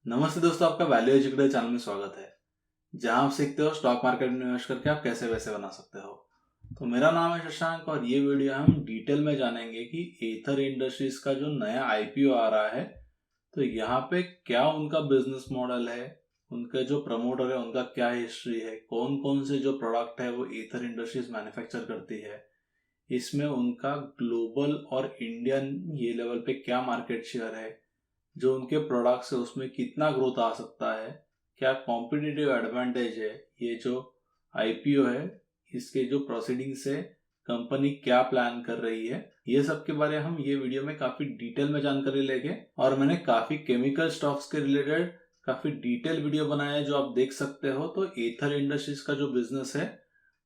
नमस्ते दोस्तों, आपका वैल्यू एजुकेटर चैनल में स्वागत है। जहां आप सीखते हो स्टॉक मार्केट में निवेश करके आप कैसे पैसे बना सकते हो। तो मेरा नाम है शशांक और ये वीडियो हम डिटेल में जानेंगे कि एथर इंडस्ट्रीज का जो नया आईपीओ आ रहा है, तो यहाँ पे क्या उनका बिजनेस मॉडल है, उनके जो प्रमोटर है उनका क्या हिस्ट्री है, कौन कौन से जो प्रोडक्ट है वो एथर इंडस्ट्रीज मैन्युफैक्चर करती है, इसमें उनका ग्लोबल और इंडियन ये लेवल पे क्या मार्केट शेयर है, जो उनके प्रोडक्ट्स है उसमें कितना ग्रोथ आ सकता है, क्या कॉम्पिटिटिव एडवांटेज है, ये जो आईपीओ है इसके जो प्रोसीडिंग्स है, कंपनी क्या प्लान कर रही है, ये सब के बारे में हम ये वीडियो में काफी डिटेल में जानकारी लेंगे। और मैंने काफी केमिकल स्टॉक्स के रिलेटेड काफी डिटेल वीडियो बनाया है जो आप देख सकते हो। तो एथर इंडस्ट्रीज का जो बिजनेस है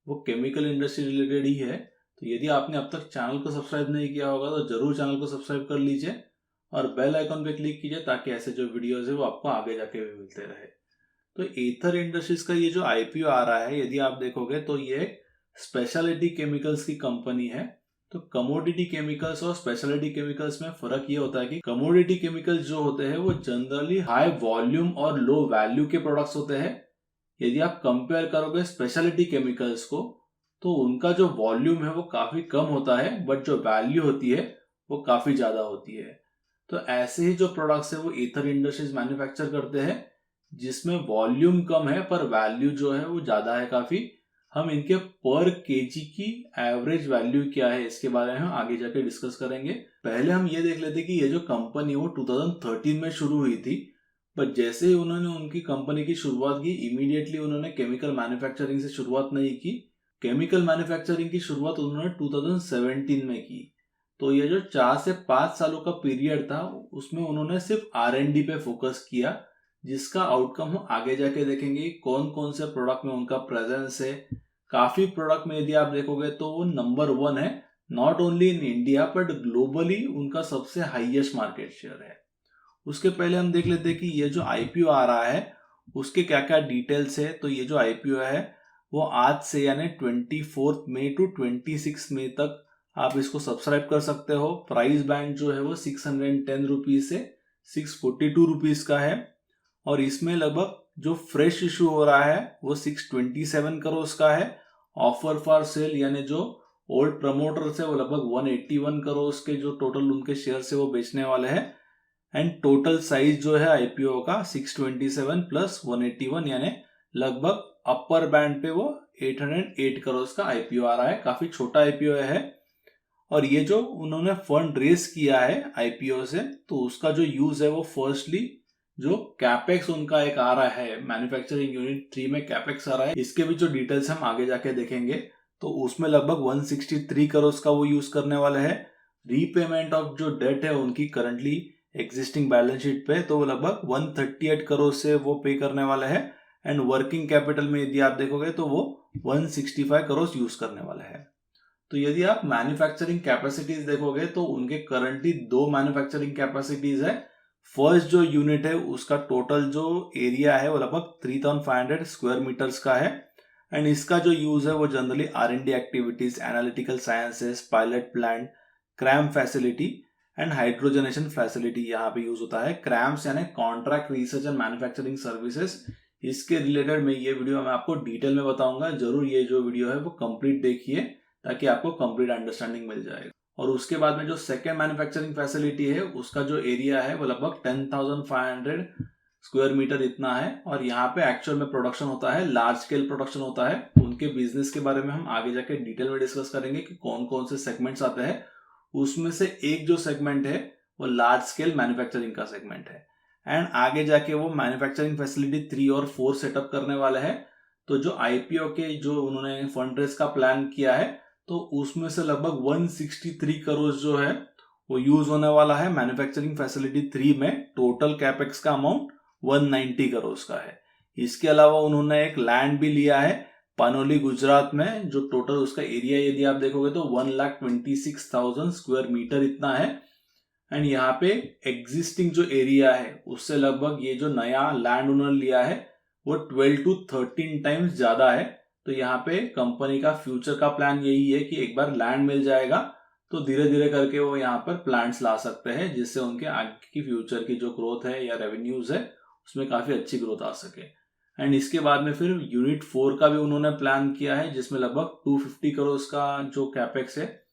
वो केमिकल इंडस्ट्री रिलेटेड ही है। तो यदि आपने अब तक चैनल को सब्सक्राइब नहीं किया होगा तो जरूर चैनल को सब्सक्राइब कर लीजिए और बेल आइकन पे क्लिक कीजिए ताकि ऐसे जो वीडियोस है वो आपको आगे जाके भी मिलते रहे। तो एथर इंडस्ट्रीज का ये जो आईपीओ आ रहा है, यदि आप देखोगे तो ये स्पेशलिटी केमिकल्स की कंपनी है। तो कमोडिटी केमिकल्स और स्पेशलिटी केमिकल्स में फर्क ये होता है कि कमोडिटी केमिकल्स जो होते हैं वो जनरली हाई वॉल्यूम और लो वैल्यू के प्रोडक्ट्स होते हैं। यदि आप कंपेयर करोगे स्पेशलिटी केमिकल्स को तो उनका जो वॉल्यूम है वो काफी कम होता है, बट जो वैल्यू होती है वो काफी ज्यादा होती है। तो ऐसे ही जो प्रोडक्ट्स है वो एथर इंडस्ट्रीज मैन्युफैक्चर करते हैं जिसमें वॉल्यूम कम है पर वैल्यू जो है वो ज्यादा है काफी। हम इनके पर केजी की एवरेज वैल्यू क्या है इसके बारे में हम आगे जाके डिस्कस करेंगे। पहले हम ये देख लेते कि ये जो कंपनी है वो 2013 में शुरू हुई थी, पर जैसे ही उन्होंने उनकी कंपनी की शुरुआत की इमीडिएटली उन्होंने केमिकल मैन्युफैक्चरिंग से शुरुआत नहीं की। केमिकल मैन्युफैक्चरिंग की शुरुआत उन्होंने 2017 में की। तो ये जो 4 से 5 सालों का पीरियड था उसमें उन्होंने सिर्फ R&D पे फोकस किया, जिसका आउटकम हम आगे जाके देखेंगे कौन कौन से प्रोडक्ट में उनका प्रेजेंस है। काफी प्रोडक्ट में यदि आप देखोगे तो वो नंबर 1 है, not only in India but globally उनका सबसे हाईएस्ट मार्केट शेयर है। उसके पहले हम देख लेते हैं कि ये जो आईपीओ आ रहा है उसके क्या क्या डिटेल्स है। तो ये जो आईपीओ है वो आज से यानी 24 मई टू 26 मई तक आप इसको सब्सक्राइब कर सकते हो। प्राइस बैंड जो है वो 610 रुपीज से 642 रुपीज का है और इसमें लगभग जो फ्रेश इशू हो रहा है वो 627 करोड़ का है। ऑफर फॉर सेल यानी जो ओल्ड प्रमोटर्स है वो लगभग 181 करोड़ के जो टोटल उनके शेयर से वो बेचने वाले हैं। एंड टोटल साइज जो है आईपीओ का 627 प्लस 181 यानी लगभग अपर बैंड पे वो 808 करोड़ का आईपीओ आ रहा है। काफी छोटा आईपीओ है और ये जो उन्होंने फंड रेस किया है आईपीओ से तो उसका जो यूज है वो फर्स्टली जो कैपेक्स उनका एक आ रहा है मैन्युफैक्चरिंग यूनिट 3 में कैपेक्स आ रहा है, इसके भी जो डिटेल्स हम आगे जाके देखेंगे। तो उसमें लगभग 163 करोड़ का वो यूज करने वाले हैं। रीपेमेंट ऑफ जो डेट है उनकी करंटली एग्जिस्टिंग बैलेंस शीट पे तो लगभग 138 करोड़ से वो पे करने वाले हैं। एंड वर्किंग कैपिटल में यदि आप देखोगे तो वो 165 करोड़ यूज करने वाले हैं। तो यदि आप मैन्युफैक्चरिंग कैपेसिटीज देखोगे तो उनके करंटली 2 मैन्युफैक्चरिंग कैपेसिटीज है। फर्स्ट जो यूनिट है उसका टोटल जो एरिया है वो लगभग 3500 स्क्वायर मीटर्स का है। एंड इसका जो यूज है वो generally R&D activities, analytical sciences, pilot plant, CRAM facility and hydrogenation facility यहाँ पे यूज होता है। क्रैम्स यानी contract research and manufacturing services, इसके रिलेटेड मैं ये वीडियो में आपको डिटेल में बताऊंगा। जरूर ये जो वीडियो है वो कंप्लीट देखिए ताकि आपको कंप्लीट अंडरस्टैंडिंग मिल जाएगा। और उसके बाद में जो सेकेंड मैन्युफैक्चरिंग फैसिलिटी है उसका जो एरिया है वो लगभग 10,500 स्क्वायर मीटर इतना है और यहाँ पे एक्चुअल में प्रोडक्शन होता है, लार्ज स्केल प्रोडक्शन होता है। उनके बिजनेस के बारे में हम आगे जाके डिटेल में डिस्कस करेंगे कि कौन कौन से सेगमेंट्स आते हैं। उसमें से एक जो सेगमेंट है वो लार्ज स्केल मैन्युफैक्चरिंग का सेगमेंट है। एंड आगे जाके वो मैन्युफैक्चरिंग फैसिलिटी 3 और 4 सेटअप करने वाले हैं। तो जो आईपीओ के जो उन्होंने फंड रेस का प्लान किया है तो उसमें से लगभग 163 करोड़ जो है वो यूज होने वाला है मैन्युफैक्चरिंग फैसिलिटी 3 में। टोटल कैपेक्स का अमाउंट 190 करोड़ का है। इसके अलावा उन्होंने एक लैंड भी लिया है पानोली गुजरात में, जो टोटल उसका एरिया यदि आप देखोगे तो 1,26,000 स्क्वायर मीटर इतना है। एंड यहाँ पे एग्जिस्टिंग जो एरिया है उससे लगभग ये जो नया लैंड उन्होंने लिया है वो 12 to 13 टाइम्स ज्यादा है। तो यहाँ पे कंपनी का फ्यूचर का प्लान यही है कि एक बार लैंड मिल जाएगा तो धीरे धीरे करके वो यहाँ पर प्लांट्स ला सकते हैं जिससे उनके आगे की फ्यूचर की जो ग्रोथ है या रेवेन्यूज है उसमें काफ़ी अच्छी ग्रोथ आ सके। एंड इसके बाद में फिर यूनिट 4 का भी उन्होंने प्लान किया है, जिसमें लगभग 250 करोड़ का जो कैपेक्स है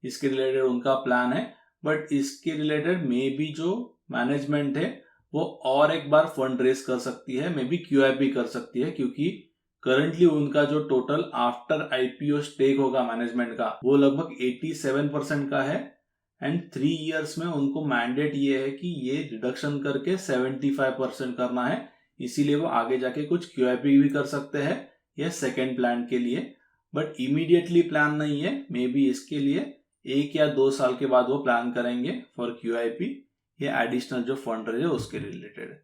इसके रिलेटेड उनका प्लान है। बट इसके रिलेटेड मे बी जो मैनेजमेंट है वो और एक बार फंड रेज कर सकती है, मे बी क्यूआईपी कर सकती है, क्योंकि करंटली उनका जो टोटल आफ्टर आईपीओ स्टेक होगा मैनेजमेंट का वो लगभग 87% का है। एंड 3 इयर्स में उनको मैंडेट ये है कि ये रिडक्शन करके 75% करना है, इसीलिए वो आगे जाके कुछ क्यूआईपी भी कर सकते हैं ये सेकेंड प्लान के लिए। बट इमीडिएटली प्लान नहीं है, मे बी इसके लिए 1 या 2 साल के बाद वो प्लान करेंगे फॉर क्यूआईपी या एडिशनल जो फंड रेज है उसके रिलेटेड।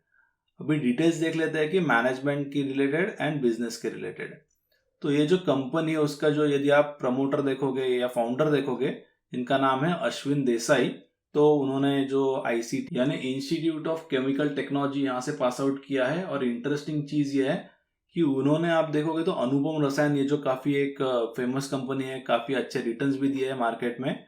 अभी डिटेल्स देख लेते हैं कि मैनेजमेंट के रिलेटेड एंड बिजनेस के रिलेटेड। तो ये जो कंपनी है उसका जो यदि आप प्रमोटर देखोगे या फाउंडर देखोगे, इनका नाम है अश्विन देसाई। तो उन्होंने जो आईसीटी यानी इंस्टीट्यूट ऑफ केमिकल टेक्नोलॉजी यहाँ से पास आउट किया है। और इंटरेस्टिंग चीज ये है कि उन्होंने आप देखोगे तो अनुपम रसायन, ये जो काफी एक फेमस कंपनी है, काफी अच्छे रिटर्न्स भी दिए है मार्केट में,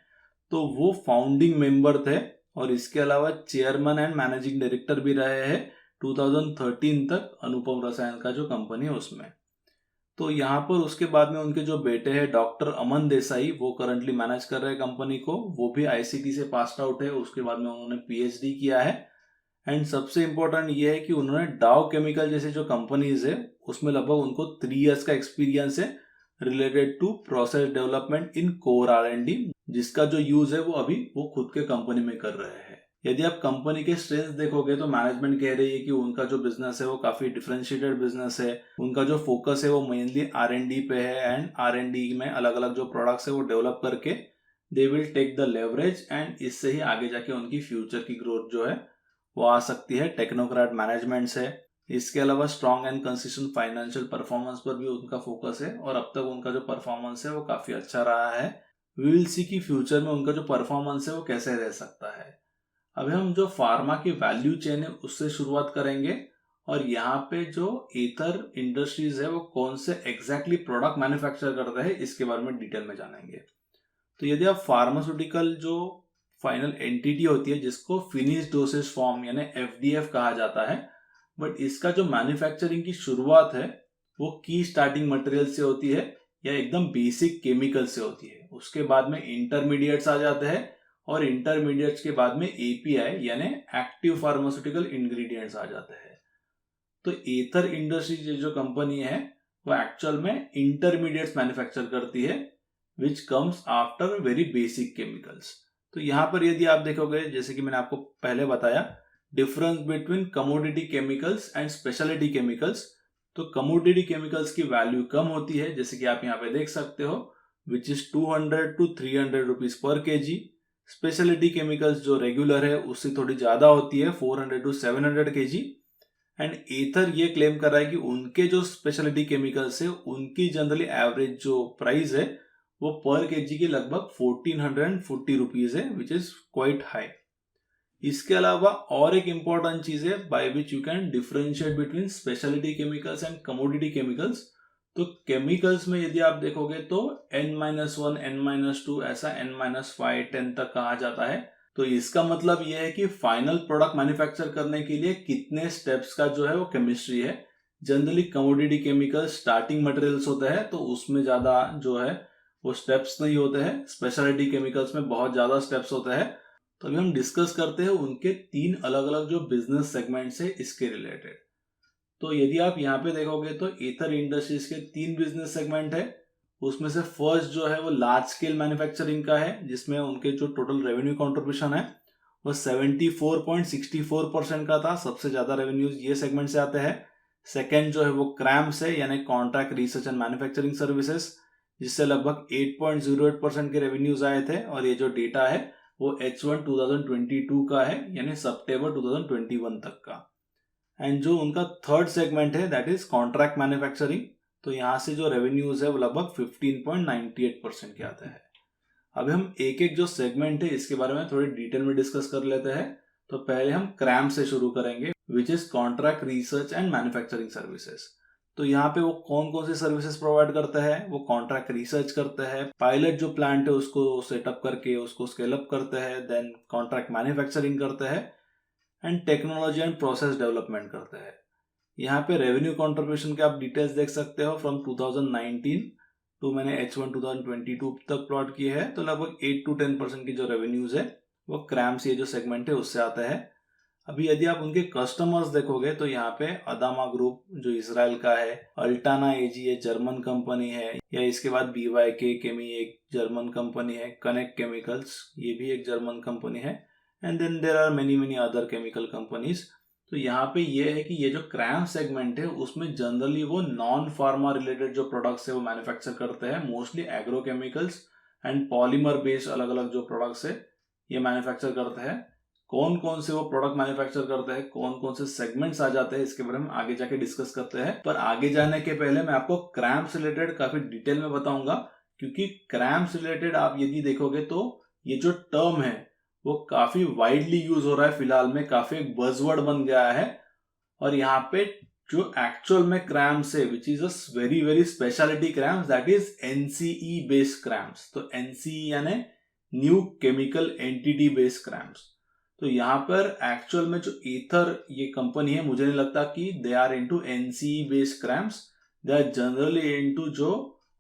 तो वो फाउंडिंग मेंबर थे और इसके अलावा चेयरमैन एंड मैनेजिंग डायरेक्टर भी रहे हैं 2013 तक अनुपम रसायन का जो कंपनी है उसमें। तो यहाँ पर उसके बाद में उनके जो बेटे हैं डॉक्टर अमन देसाई, वो करंटली मैनेज कर रहे हैं कंपनी को, वो भी आईसीटी से पास आउट है। उसके बाद में उन्होंने पीएचडी किया है। एंड सबसे इम्पोर्टेंट ये है कि उन्होंने डाउ केमिकल जैसे जो कंपनीज है उसमें लगभग उनको 3 इयर्स का एक्सपीरियंस है related to process development in core R and D, जिसका जो यूज है वो अभी वो खुद के कंपनी में कर रहे हैं। यदि आप कंपनी के स्ट्रेंथ देखोगे तो मैनेजमेंट कह रही है कि उनका जो बिजनेस है वो काफी डिफरेंशिएटेड बिजनेस है। उनका जो फोकस है वो मेनली आर&डी पे है एंड आर&डी में अलग अलग जो प्रोडक्ट्स है वो डेवलप करके they will take the leverage and इससे ही आगे जाके उनकी फ्यूचर की ग्रोथ जो है वो आ सकती है। टेक्नोक्रेट मैनेजमेंट से इसके अलावा strong and consistent financial performance पर भी उनका फोकस है और अब तक उनका जो परफॉर्मेंस है वो काफी अच्छा रहा है। वी विल सी कि फ्यूचर में उनका जो परफॉर्मेंस है वो कैसे रह सकता है। अभी हम जो फार्मा की वैल्यू चेन है उससे शुरुआत करेंगे और यहाँ पे जो एथर इंडस्ट्रीज है वो कौन से एग्जैक्टली प्रोडक्ट मैन्युफैक्चर करते हैं इसके बारे में डिटेल में जानेंगे। तो यदि आप फार्मास्यूटिकल जो फाइनल एंटिटी होती है जिसको फिनिश डोसेज फॉर्म यानी एफडीएफ कहा जाता है, बट इसका जो मैन्युफैक्चरिंग की शुरुआत है वो की स्टार्टिंग मटेरियल से होती है या एकदम बेसिक केमिकल से होती है। उसके बाद में इंटरमीडिएट्स आ जाते हैं और इंटरमीडिएट्स के बाद में एपीआई यानी एक्टिव फार्मास्यूटिकल इंग्रेडिएंट्स आ जाते हैं। तो एथर इंडस्ट्रीज जो कंपनी है वो एक्चुअल में इंटरमीडिएट्स मैन्युफैक्चर करती है which comes after very basic chemicals. तो यहाँ पर यदि आप देखोगे, जैसे कि मैंने आपको पहले बताया, difference between commodity chemicals and speciality chemicals. तो कमोडिटी केमिकल्स की वैल्यू कम होती है, जैसे कि आप यहाँ पे देख सकते हो, which is 200 to 300 rupees per KG. Speciality chemicals जो रेगुलर है उससे थोड़ी ज्यादा होती है, 400 to 700 केजी। एंड एथर ये क्लेम कर रहा है कि उनके जो स्पेशलिटी केमिकल्स है उनकी जनरली एवरेज जो प्राइस है वो पर केजी के लगभग 1440 रुपीज है, विच इज क्वाइट हाई। इसके अलावा और एक इंपॉर्टेंट चीज है by which you can differentiate between speciality chemicals and commodity chemicals. तो केमिकल्स में यदि आप देखोगे तो N-1, N-2 ऐसा N-5, 10 तक कहा जाता है। तो इसका मतलब यह है कि फाइनल प्रोडक्ट मैन्युफैक्चर करने के लिए कितने स्टेप्स का जो है वो केमिस्ट्री है। Generally commodity chemical starting materials होते हैं तो उसमें ज्यादा जो है वो स्टेप्स नहीं होते हैं, स्पेशलिटी केमिकल्स में बहुत ज्यादा स्टेप्स होते हैं। तो अभी हम डिस्कस करते हैं उनके 3 अलग अलग जो बिजनेस सेगमेंट्स है इसके रिलेटेड। तो यदि आप यहाँ पे देखोगे तो एथर इंडस्ट्रीज के 3 बिजनेस सेगमेंट है। उसमें से फर्स्ट जो है वो लार्ज स्केल मैन्युफैक्चरिंग का है, जिसमें उनके जो टोटल रेवेन्यू कंट्रीब्यूशन है वो 74.64% का था। सबसे ज्यादा रेवेन्यूज ये सेगमेंट से आते हैं। सेकेंड जो है वो क्रैम्स है यानी contract research and manufacturing services, जिससे लगभग 8.08% के रेवेन्यूज आए थे। और ये जो डेटा है वो H1 2022 का है यानी सितंबर 2021 तक का। एंड जो उनका थर्ड सेगमेंट है दैट इज कॉन्ट्रैक्ट मैन्युफैक्चरिंग। तो यहाँ से जो रेवेन्यूज है वो लगभग 15.98% के आते हैं। अभी हम एक एक जो सेगमेंट है इसके बारे में थोड़ी डिटेल में डिस्कस कर लेते हैं। तो पहले हम क्रैम से शुरू करेंगे, which is contract research and manufacturing services. तो यहाँ पे वो कौन कौन से सर्विसेज प्रोवाइड करते हैं, वो कॉन्ट्रैक्ट रिसर्च करते हैं, पायलट जो प्लांट है उसको सेटअप करके उसको स्केल अप करते हैं, देन कॉन्ट्रैक्ट मैन्युफैक्चरिंग करते हैं, and technology and process development करते हैं। यहाँ पे रेवेन्यू कंट्रीब्यूशन के आप डिटेल्स देख सकते हो फ्रॉम 2019 तो मैंने H1 2022 तक प्लॉट किए हैं, तो लगभग 8 to 10% की जो रेवेन्यूज है वो क्रैम्स ये जो सेगमेंट है उससे आता है। अभी यदि आप उनके कस्टमर्स देखोगे तो यहाँ पे अदामा ग्रुप जो इसराइल का है, अल्टाना एजी ये जर्मन कंपनी है, या इसके बाद BYK केमी एक जर्मन कंपनी है, कनेक्ट केमिकल्स ये भी एक जर्मन कंपनी है, and then there are many other chemical companies. तो यहाँ पे ये है कि ये जो क्रैम सेगमेंट है उसमें जनरली वो नॉन फार्मा रिलेटेड जो प्रोडक्ट्स है वो मैन्युफैक्चर करते हैं, mostly agrochemicals and polymer based अलग अलग जो प्रोडक्ट्स है ये मैन्युफैक्चर करते हैं। कौन कौन से वो प्रोडक्ट मैन्युफैक्चर करते हैं, कौन कौन से सेगमेंट्स आ जाते हैं, इसके बारे में आगे जाके डिस्कस करते हैं। पर आगे जाने के पहले मैं आपको क्रैम्स रिलेटेड काफी डिटेल में बताऊंगा, क्योंकि क्रैम्स रिलेटेड आप यदि देखोगे तो ये जो टर्म है वो काफी वाइडली यूज हो रहा है फिलहाल में, काफी एक बज़वर्ड बन गया है। और यहाँ पे जो एक्चुअल में क्रैम्स है which is a very speciality cramps, that is NCE based cramps. तो NCE यानी new chemical entity based cramps. तो यहाँ पर एक्चुअल में जो ईथर ये कंपनी है, मुझे नहीं लगता कि they are into NCE based CRAMS, they are generally into जो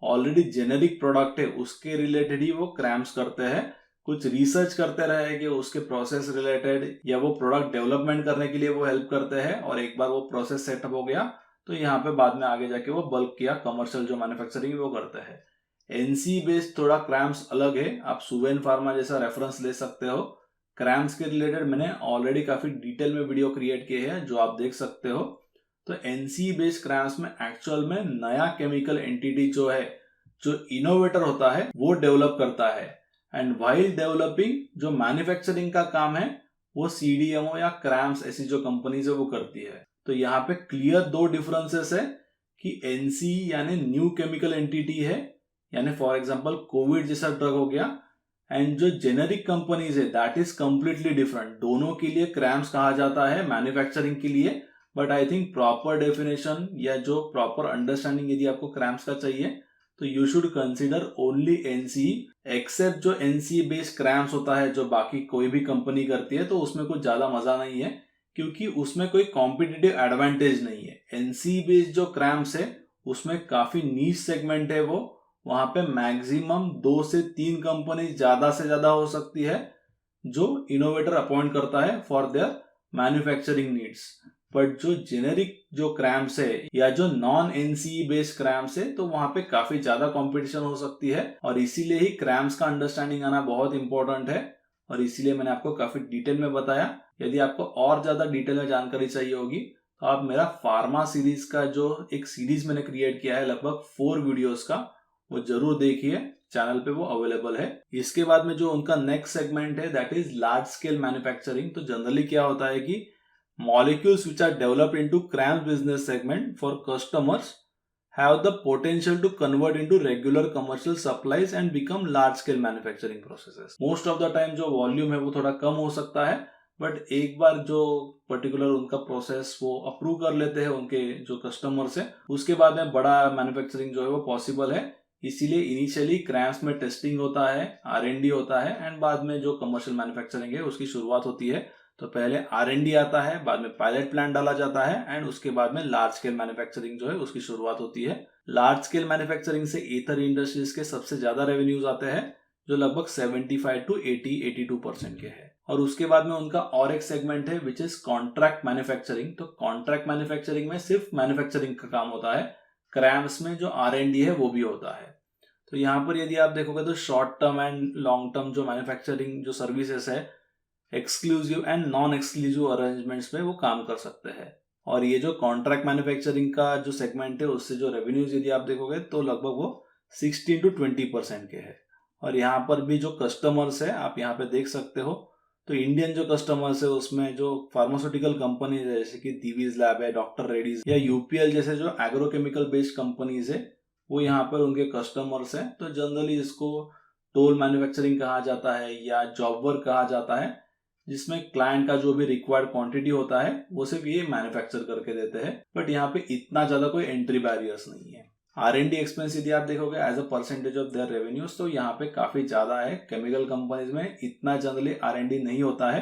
ऑलरेडी जेनेरिक प्रोडक्ट है उसके रिलेटेड ही वो क्रैम्स करते हैं। कुछ रिसर्च करते रहे कि उसके प्रोसेस रिलेटेड या वो प्रोडक्ट डेवलपमेंट करने के लिए वो हेल्प करते हैं, और एक बार वो प्रोसेस सेटअप हो गया तो यहाँ पे बाद में आगे जाके वो बल्क या कमर्शियल जो मैन्युफैक्चरिंग वो करते हैं। NCE बेस्ड थोड़ा क्रैम्स अलग है, आप सुवेन फार्मा जैसा रेफरेंस ले सकते हो। क्रैम्स के रिलेटेड मैंने ऑलरेडी काफी डिटेल में वीडियो क्रिएट किए हैं जो आप देख सकते हो। तो NCE बेस्ड क्रैम्स में एक्चुअल में नया केमिकल एंटिटी जो है, जो इनोवेटर होता है वो डेवलप करता है, एंड वाइल डेवलपिंग जो मैन्युफैक्चरिंग का काम है वो CDMO या क्रैम्स ऐसी जो कंपनीज है वो करती है। तो यहाँ पे क्लियर दो डिफरेंसेस है कि NCE यानी न्यू केमिकल एंटिटी है, यानी फॉर एग्जांपल कोविड जैसा ड्रग हो गया, एंड जो जेनेरिक कंपनीज है दैट इज कंप्लीटली डिफरेंट। दोनों के लिए क्रैम्स कहा जाता है मैन्युफैक्चरिंग के लिए, but I think proper definition या जो प्रॉपर अंडरस्टैंडिंग यदि आपको क्रैम्स का चाहिए तो you should consider only NCE। Except जो NCE बेस्ड क्रैम्स होता है जो बाकी कोई भी कंपनी करती है, तो उसमें कुछ ज्यादा मजा नहीं है क्योंकि उसमें कोई कॉम्पिटिटिव एडवांटेज नहीं है। NCE बेस्ड जो क्रैम्स है उसमें काफी नीश सेगमेंट है, वो वहां पे मैक्सिमम 2 से 3 कंपनी ज्यादा से ज्यादा हो सकती है जो इनोवेटर अपॉइंट करता है for their manufacturing needs. But जो जेनेरिक जो क्रैम्स है या जो नॉन NCE बेस्ड क्रैम्स है तो वहां पे काफी ज्यादा कंपटीशन हो सकती है, और इसीलिए ही क्रैम्स का अंडरस्टैंडिंग आना बहुत इंपॉर्टेंट है, और इसीलिए मैंने आपको काफी डिटेल में बताया। यदि आपको और ज्यादा डिटेल में जानकारी चाहिए होगी तो आप मेरा फार्मा सीरीज का जो एक सीरीज मैंने क्रिएट किया है लगभग 4 वीडियोस का, वो जरूर देखिए, चैनल पे वो अवेलेबल है। इसके बाद में जो उनका नेक्स्ट सेगमेंट है that is large scale manufacturing. तो जनरली क्या होता है कि molecules which are developed into CRAMS business segment for customers have the potential to convert into regular commercial supplies and become large scale manufacturing processes. Most of the time जो volume है वो थोड़ा कम हो सकता है, बट एक बार जो particular उनका प्रोसेस वो अप्रूव कर लेते हैं उनके जो कस्टमर्स है, उसके बाद में बड़ा मैन्युफैक्चरिंग जो है वो पॉसिबल है। इसीलिए इनिशियली क्रैम्स में टेस्टिंग होता है, R&D होता है, एंड बाद में जो कमर्शियल मैन्युफैक्चरिंग है उसकी शुरुआत होती है। तो पहले R&D आता है, बाद में पायलट प्लांट डाला जाता है, एंड उसके बाद में लार्ज स्केल मैन्युफैक्चरिंग जो है उसकी शुरुआत होती है। लार्ज स्केल मैन्युफैक्चरिंग से ईथर इंडस्ट्रीज के सबसे ज्यादा रेवेन्यूज आते हैं जो लगभग 75 to 82% के हैं। और उसके बाद में उनका और एक सेगमेंट है विच इज कॉन्ट्रैक्ट मैन्युफैक्चरिंग। तो कॉन्ट्रैक्ट मैन्युफैक्चरिंग में सिर्फ मैन्युफैक्चरिंग का काम होता है, क्रैम्स में जो R&D है वो भी होता है। तो यहाँ पर यदि आप देखोगे तो short term and long term जो मैन्युफैक्चरिंग जो सर्विसेज है, exclusive and non exclusive arrangements में वो काम कर सकते हैं। और ये जो कॉन्ट्रैक्ट मैन्युफैक्चरिंग का जो सेगमेंट है उससे जो रेवेन्यूज यदि आप देखोगे तो लगभग वो 16 to 20% के है। और यहाँ पर भी जो कस्टमर्स है आप यहाँ पे देख सकते हो, तो इंडियन जो कस्टमर्स है उसमें जो फार्मास्यूटिकल कंपनीज है जैसे कि दिवीज लैब है, डॉक्टर रेड्डीज या UPL जैसे जो एग्रोकेमिकल बेस्ड कंपनीज है वो यहाँ पर उनके कस्टमर्स हैं। तो जनरली इसको टोल मैन्युफैक्चरिंग कहा जाता है या जॉब वर्क कहा जाता है, जिसमें क्लाइंट का जो भी रिक्वायर्ड क्वांटिटी होता है वो सिर्फ ये मैन्युफैक्चर करके देते हैं। बट यहाँ पे इतना ज्यादा कोई एंट्री बैरियर्स नहीं है। R&D एक्सपेंस यदि आप देखोगे as a percentage of their revenues तो यहाँ पे काफी ज्यादा है। केमिकल कंपनीज में इतना जनरली R&D नहीं होता है,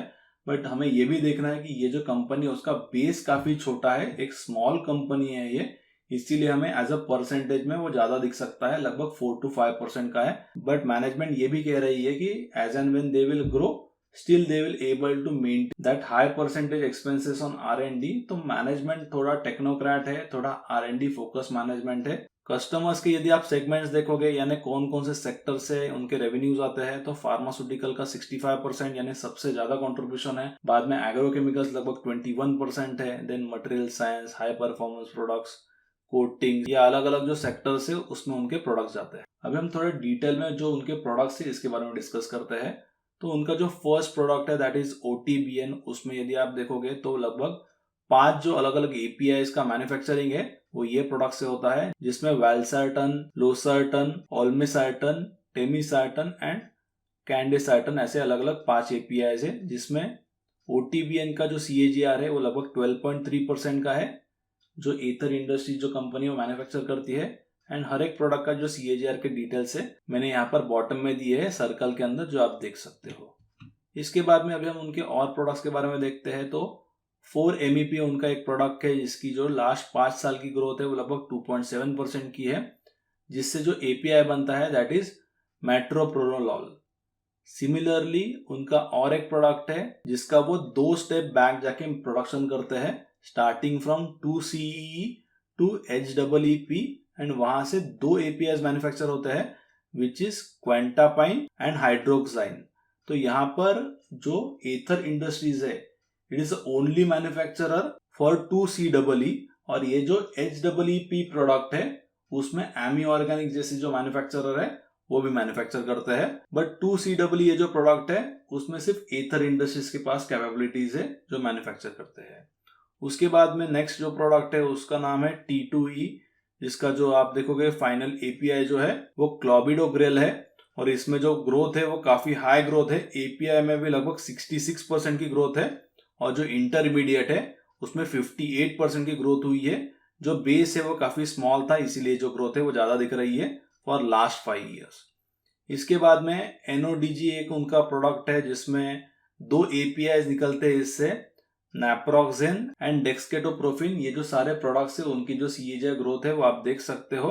बट हमें ये भी देखना है कि ये जो कंपनी है उसका बेस काफी छोटा है, एक स्मॉल कंपनी है ये, इसीलिए हमें एज अ परसेंटेज में वो ज्यादा दिख सकता है, लगभग 4 to 5% का है। बट मैनेजमेंट ये भी कह रही है कि as and when they will grow still they will able to maintain that high percentage expenses on R&D। तो मैनेजमेंट थोड़ा टेक्नोक्रेट है, थोड़ा R&D फोकस मैनेजमेंट है। कस्टमर्स के यदि आप सेगमेंट्स देखोगे यानी कौन कौन से सेक्टर से उनके रेवेन्यूज आते हैं, तो फार्मास्यूटिकल का 65% यानी सबसे ज्यादा कंट्रीब्यूशन है। बाद में एग्रोकेमिकल्स लगभग 21% है। Then material science, high performance products, coating, ये अलग अलग जो सेक्टर्स है उसमें उनके प्रोडक्ट्स जाते हैं। अभी हम थोड़े डिटेल में जो उनके प्रोडक्ट्स है इसके बारे में डिस्कस करते हैं। तो उनका जो फर्स्ट प्रोडक्ट है दैट इज OTBN, उसमें यदि आप देखोगे तो लगभग 5 जो अलग अलग APIs का मैन्युफैक्चरिंग है वो ये प्रोडक्ट से होता है, जिसमें वैल्सर्टन, लोसर्टन, ओल्मेसर्टन, टेमिसर्टन एंड कैंडेसर्टन ऐसे अलग अलग 5 APIs है, जिसमें OTBN का जो CAGR है वो लगभग 12.3% का है, जो एथर इंडस्ट्री जो कंपनी वो मैन्युफैक्चर करती है। एंड हर एक प्रोडक्ट का जो CAGR के डिटेल्स है मैंने यहाँ पर बॉटम में दिए है सर्कल के अंदर, जो आप देख सकते हो। इसके बाद में अभी हम उनके और प्रोडक्ट्स के बारे में देखते हैं। तो 4-MEP उनका एक प्रोडक्ट है जिसकी जो लास्ट 5 साल की ग्रोथ है वो लगभग 2.7% की है, जिससे जो API बनता है दैट इज मेट्रोप्रोनोलॉल। सिमिलरली उनका और एक प्रोडक्ट है जिसका वो 2 स्टेप बैक जाके प्रोडक्शन करते हैं, starting from 2CEE to HEEP, and वहां से 2 APIs मैन्युफैक्चर होते हैं विच इज क्वेंटापाइन एंड हाइड्रोक्साइन। तो यहाँ पर जो एथर इंडस्ट्रीज है it is only manufacturer for 2CEE, और ये जो HEEP प्रोडक्ट है उसमें एमी ऑर्गेनिक जैसे जो मैन्युफैक्चरर है वो भी मैन्युफैक्चर करते हैं। बट 2CEE ये जो प्रोडक्ट है उसमें सिर्फ एथर इंडस्ट्रीज के पास कैपेबिलिटीज है जो मैन्युफैक्चर करते हैं। उसके बाद में नेक्स्ट जो प्रोडक्ट है उसका नाम है T2E, जिसका जो आप देखोगे फाइनल API जो है वो क्लोबिडोग्रेल है, और इसमें जो ग्रोथ है वो काफी हाई ग्रोथ है। API में भी लगभग 66% की ग्रोथ है, और जो इंटरमीडिएट है उसमें 58% की ग्रोथ हुई है। जो बेस है वो काफी स्मॉल था, इसीलिए जो ग्रोथ है वो ज्यादा दिख रही है फॉर लास्ट 5 ईयर्स। इसके बाद में NODG एक उनका प्रोडक्ट है जिसमें 2 APIs निकलते हैं इससे, नैप्रोक्सेन एंड डेक्सकेटोप्रोफिन। ये जो सारे प्रोडक्ट्स है उनकी जो CAGR ग्रोथ है वो आप देख सकते हो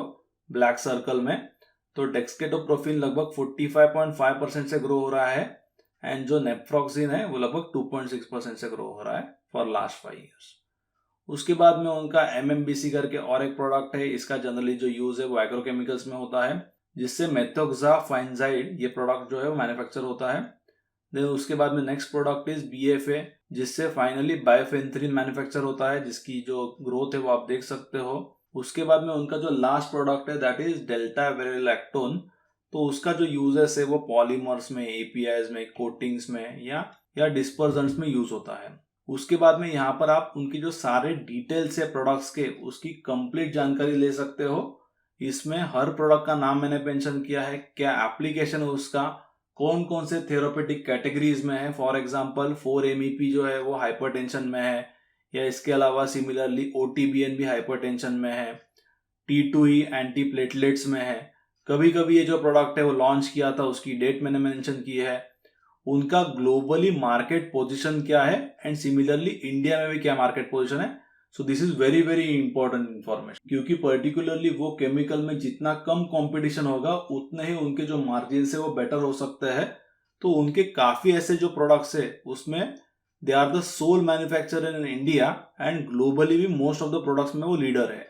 ब्लैक सर्कल में। तो डेक्सकेटोप्रोफिन लगभग 45.5% से ग्रो हो रहा है, एंड जो नेप्रोक्सिन है वो लगभग 2.6% से ग्रो हो रहा है फॉर लास्ट 5 ईयर्स। उसके बाद में उनका MMBC करके और एक प्रोडक्ट है, इसका जनरली जो यूज है वो एग्रोकेमिकल्स में होता है, जिससे मेथोक्साफाइंजाइड ये प्रोडक्ट जो है वो मैन्युफैक्चर होता है। देन उसके बाद में नेक्स्ट प्रोडक्ट इज BFA, जिससे फाइनली बायोफेंथ्रिन मैन्युफैक्चर होता है, जिसकी जो ग्रोथ है वो आप देख सकते हो। उसके बाद में उनका जो लास्ट प्रोडक्ट है दैट इज डेल्टा वेरिलैक्टोन। तो उसका जो यूजेस है वो पॉलीमर्स में, APIs में, कोटिंग्स में या डिस्पर्जेंट्स में यूज होता है। उसके बाद में यहाँ पर आप उनकी जो सारे डिटेल्स है प्रोडक्ट्स के उसकी कंप्लीट जानकारी ले सकते हो। इसमें हर प्रोडक्ट का नाम मैंने मेंशन किया है, क्या एप्लीकेशन है उसका, कौन कौन से थेरापेटिक कैटेगरीज में है। फॉर एग्जांपल 4-MEP जो है वो हाइपरटेंशन में है, या इसके अलावा सिमिलरली OTBN भी हाइपरटेंशन में है, T2E एंटी प्लेटलेट्स में है। कभी कभी ये जो प्रोडक्ट है वो लॉन्च किया था उसकी डेट मैंने मेंशन की है, उनका ग्लोबली मार्केट पोजीशन क्या है, एंड सिमिलरली इंडिया में भी क्या मार्केट पोजीशन है। So this is very very important information, क्योंकि पर्टिकुलरली वो केमिकल में जितना कम कंपटीशन होगा उतने ही उनके जो मार्जिन है वो बेटर हो सकते हैं। तो उनके काफी ऐसे जो प्रोडक्ट्स है उसमें they are the sole manufacturer in India, and globally भी मोस्ट ऑफ द प्रोडक्ट्स में वो लीडर है।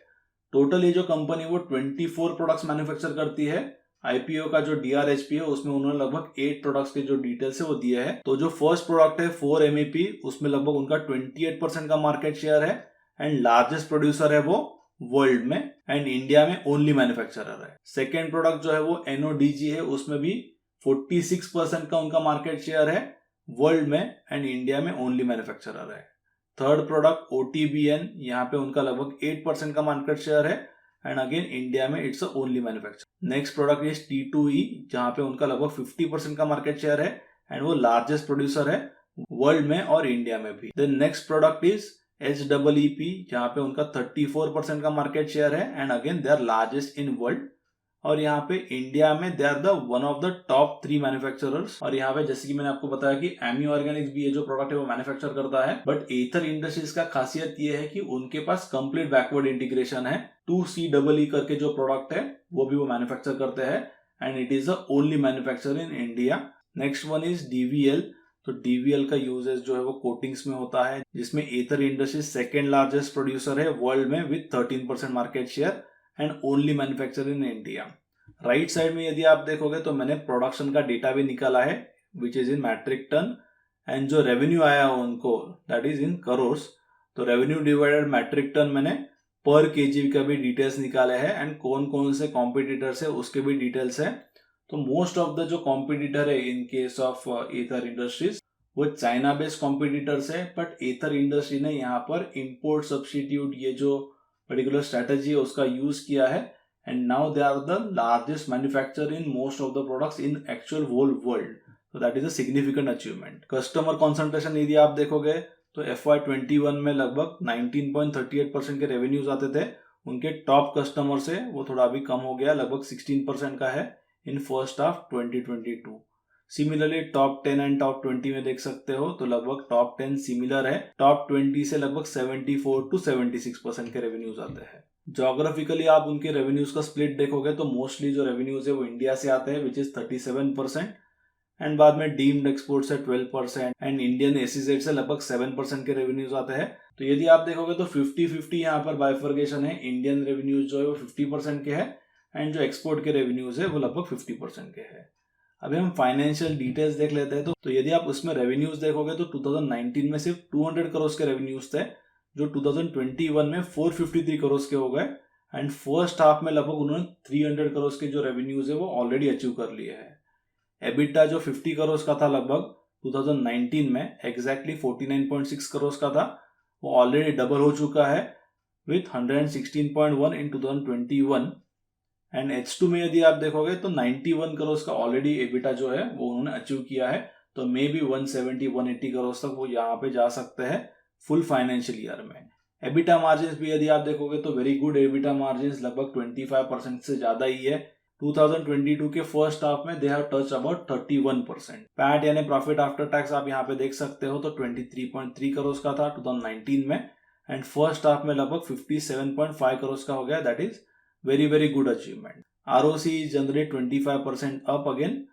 टोटल ये जो कंपनी वो 24 प्रोडक्ट्स मैन्युफैक्चर करती है। IPO का जो DRHP है उसमें उन्होंने लगभग 8 प्रोडक्ट्स के जो डिटेल्स है वो दिए हैं। तो जो फर्स्ट प्रोडक्ट है 4-MEP, उसमें लगभग उनका 28% का मार्केट शेयर है, एंड लार्जेस्ट प्रोड्यूसर है वो वर्ल्ड में, एंड इंडिया में ओनली मैन्युफैक्चरर है। सेकेंड प्रोडक्ट जो है वो NODG है, उसमें भी 46% का उनका मार्केट शेयर है वर्ल्ड में, एंड इंडिया में ओनली मैन्युफैक्चरर है। थर्ड प्रोडक्ट OTBN, यहाँ पे उनका लगभग 8% का मार्केट शेयर है, एंड अगेन इंडिया में it's only manufacture. Next product is T2E, जहां पे उनका लगभग 50% का मार्केट शेयर है, एंड वो लार्जेस्ट प्रोड्यूसर है वर्ल्ड में और इंडिया में भी। Then next product is HEEP, जहां पे उनका 34% का मार्केट शेयर है, and again they are largest in world और यहाँ पे इंडिया में they are the one of the top 3 manufacturers. और यहाँ पे जैसे कि मैंने आपको बताया कि एमी ऑर्गेनिक्स भी ये जो प्रोडक्ट है वो मैन्युफैक्चर करता है, बट एथर इंडस्ट्रीज का खासियत ये है कि उनके पास कंप्लीट बैकवर्ड इंटीग्रेशन है। 2CEE करके जो प्रोडक्ट है वो भी वो मैन्युफैक्चर करते हैं and it is the only manufacture in India. Next one is DVL। तो DVL का यूजेस जो है वो कोटिंग्स में होता है, जिसमें एथर इंडस्ट्रीज सेकेंड लार्जेस्ट प्रोड्यूसर है वर्ल्ड में with 13% market share and only manufacture in India. Right side में यदि आप देखोगे तो मैंने प्रोडक्शन का डेटा भी निकाला है which is in metric ton, and जो रेवेन्यू आया है उनको दैट इज इन करोर्स। तो रेवेन्यू डिवाइडेड मैट्रिक टन मैंने पर केजी का भी डिटेल्स निकाले हैं एंड कौन कौन से कॉम्पिटिटर्स है उसके भी डिटेल्स है। तो मोस्ट ऑफ द जो कॉम्पिटिटर है in case of Aether industries वो चाइना बेस्ड कॉम्पिटिटर्स है, बट एथर इंडस्ट्री ने यहाँ पर इंपोर्ट सब्स्टिट्यूट ये जो पर्टिकुलर स्ट्रेटेजी है उसका यूज किया है and now they are the largest manufacturer in most of the products in actual whole world. तो that is a significant achievement. Customer concentration यदि आप देखोगे तो FY21 में लगभग 19.38% के रेवेन्यूज आते थे। उनके टॉप कस्टमर से वो थोड़ा अभी कम हो गया, लगभग 16% का है in first half 2022। Similarly top 10 and top 20 में देख सकते हो तो लगभग टॉप 10 सिमिलर है, टॉप 20 से लगभग 74 to 76% के रेवेन्यूज आते हैं। जोग्राफिकली आप उनके रेवेन्यूज का स्प्लिट देखोगे तो मोस्टली जो रेवेन्यूज है वो इंडिया से आते हैं विच इज 37%, एंड बाद में डीम्ड एक्सपोर्ट से 12% एंड इंडियन SEZ से लगभग 7% के रेवेन्यूज आते हैं। तो यदि आप देखोगे तो 50-50 यहाँ पर बाइफर्केशन है। इंडियन रेवेन्यूज जो है वो 50% के हैं एंड जो एक्सपोर्ट के रेवेन्यूज है वो लगभग 50% के हैं। अभी हम फाइनेंशियल डिटेल्स देख लेते हैं। तो यदि आप उसमें रेवेन्यूज देखोगे तो 2019 में सिर्फ 200 करोड़ के रेवेन्यूज थे, जो 2021 में 453 करोड़ के हो गए एंड फर्स्ट हाफ में लगभग उन्होंने 300 करोड़ के जो रेवेन्यूज है वो ऑलरेडी अचीव कर लिए हैं। एबिटा जो 50 करोड़ का था लगभग 2019 में एग्जैक्टली 49.6 करोड़ का था, वो ऑलरेडी डबल हो चुका है विथ 116.1 इन 2021 एंड H2 में यदि आप देखोगे तो 91 करोड़ का ऑलरेडी एबिटा जो है वो उन्होंने अचीव किया है। तो मे बी 170-180 करोड़ तक वो यहाँ पे जा सकते हैं फुल फाइनेंशियल ईयर में। एबिटा मार्जिन भी यदि आप देखोगे तो वेरी गुड एबिटा मार्जिन लगभग 25% से ज्यादा ही है। 2022 के फर्स्ट हाफ में they have touch about 31%। PAT यानी प्रॉफिट आफ्टर टैक्स आप यहाँ पे देख सकते हो तो 23.3 करोड़ का था 2019 में एंड फर्स्ट हाफ में लगभग 57.5 करोड़ का हो गया। That is very good achievement. ROC generally 25% up again.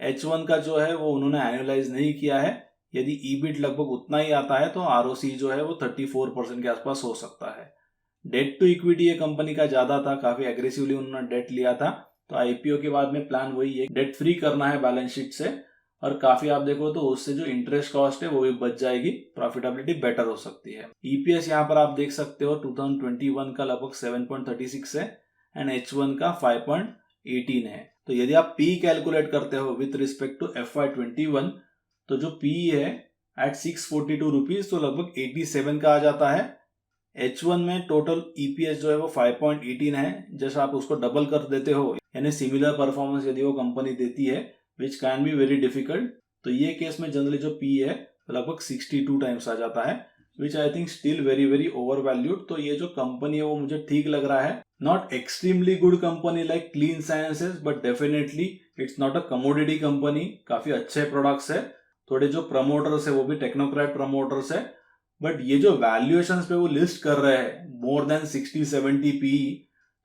H1 का जो है वो उन्होंने एनुअलाइज नहीं किया है। यदि EBIT लगभग उतना ही आता है तो ROC जो है वो 34% के आसपास हो सकता है। डेट टू इक्विटी ये कंपनी का ज्यादा था, काफी एग्रेसिवली उन्होंने डेट लिया था। तो IPO के बाद में प्लान वही है, डेट फ्री करना है बैलेंस शीट से, और काफी आप देखो तो उससे जो इंटरेस्ट कॉस्ट है वो भी बच जाएगी, प्रॉफिटेबिलिटी बेटर हो सकती है। EPS यहाँ पर आप देख सकते हो 2021 का लगभग 7.36 है एंड H1 का 5.18 है। तो यदि आप PE कैलकुलेट करते हो विथ रिस्पेक्ट टू FY21 तो जो PE है एट 642 रुपीज तो लगभग 87 का आ जाता है। H1 में टोटल EPS जो है वो 5.18 है। जैसे आप उसको डबल कर देते हो यानी सिमिलर परफॉर्मेंस यदि वो कंपनी देती है which can be very difficult, तो ये केस में जनरली जो PE है लगभग 62 टाइम्स आ जाता है which I think still very overvalued. तो ये जो कंपनी है वो मुझे ठीक लग रहा है। Not extremely good company like clean sciences but definitely it's not a commodity company. काफी अच्छे प्रोडक्ट्स है, थोड़े जो प्रमोटर्स है वो भी टेक्नोक्रेट प्रमोटर्स है, बट ये जो वैल्यूएशंस पे वो लिस्ट कर रहे हैं मोर देन 60-70 PE,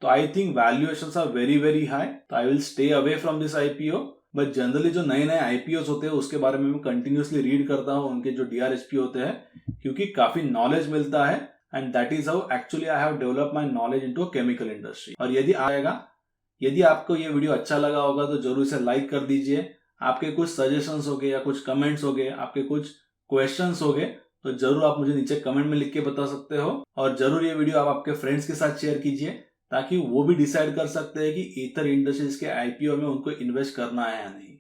तो I think valuations are very high. तो I will stay away from this IPO। But generally जो नए IPOs होते हैं उसके बारे में मैं कंटिन्यूसली रीड करता हूँ, उनके जो DRHP होते हैं, क्योंकि काफी नॉलेज मिलता है and that is how actually I have develop my knowledge into chemical industry. और यदि आपको ये वीडियो अच्छा लगा होगा तो जरूर इसे लाइक कर दीजिए। आपके कुछ सजेशंस हो गए या कुछ कमेंट्स हो गए, आपके कुछ क्वेश्चंस हो गए तो जरूर आप मुझे नीचे कमेंट में लिख के बता सकते हो। और जरूर ये वीडियो आप आपके फ्रेंड्स के साथ शेयर कीजिए ताकि वो भी डिसाइड कर सकते हैं कि एथर इंडस्ट्रीज के IPO में उनको इन्वेस्ट करना है या नहीं।